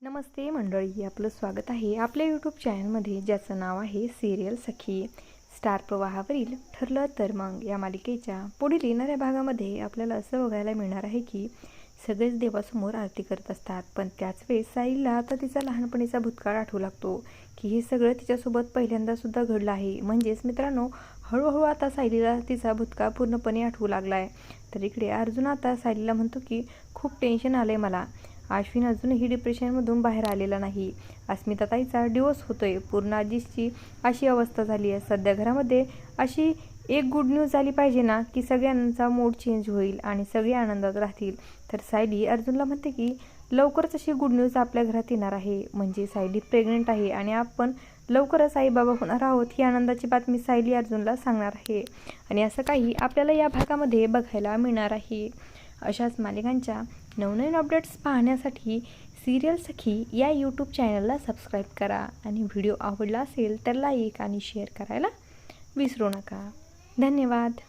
नमस्ते मंडळी, आपलं स्वागत आहे आपल्या यूट्यूब चॅनलमध्ये, ज्याचं नाव आहे सिरियल सखी. स्टार प्रवाहावरील ठरलं तर मग या मालिकेच्या पुढील येणाऱ्या भागामध्ये आपल्याला असं बघायला मिळणार आहे की सगळेच देवासमोर आरती करत असतात, पण त्याच वेळेस साईला आता तिचा लहानपणीचा भूतकाळ आठवू लागतो की हे सगळं तिच्यासोबत पहिल्यांदासुद्धा घडलं आहे. म्हणजेच मित्रांनो, हळूहळू आता सायलीला तिचा भूतकाळ पूर्णपणे आठवू लागला आहे. तर इकडे अर्जुन आता सायलीला म्हणतो की खूप टेन्शन आलं आहे मला. अश्विन अजूनही डिप्रेशनमधून बाहेर आलेला नाही. अस्मिताताईचा डिवोर्स होतोय. पूर्ण आजीची अशी अवस्था झाली आहे. सध्या घरामध्ये अशी एक गुड न्यूज झाली पाहिजे ना, की सगळ्यांचा मूड चेंज होईल आणि सगळे आनंदात राहतील. तर सायली अर्जुनला म्हणते की लवकरच अशी गुड न्यूज आपल्या घरात येणार आहे. म्हणजे सायली प्रेग्नेंट आहे आणि आपण लवकरच आईबाबा होणार आहोत, ही आनंदाची बातमी सायली अर्जुनला सांगणार आहे. आणि असं काही आपल्याला या भागामध्ये बघायला मिळणार आहे. अशाच मालिकांच्या नवनवीन अपडेट्स पाहण्यासाठी सिरियल सखी या यूट्यूब चॅनलला सबस्क्राईब करा आणि व्हिडिओ आवडला असेल तर लाईक आणि शेअर करायला विसरू नका. धन्यवाद.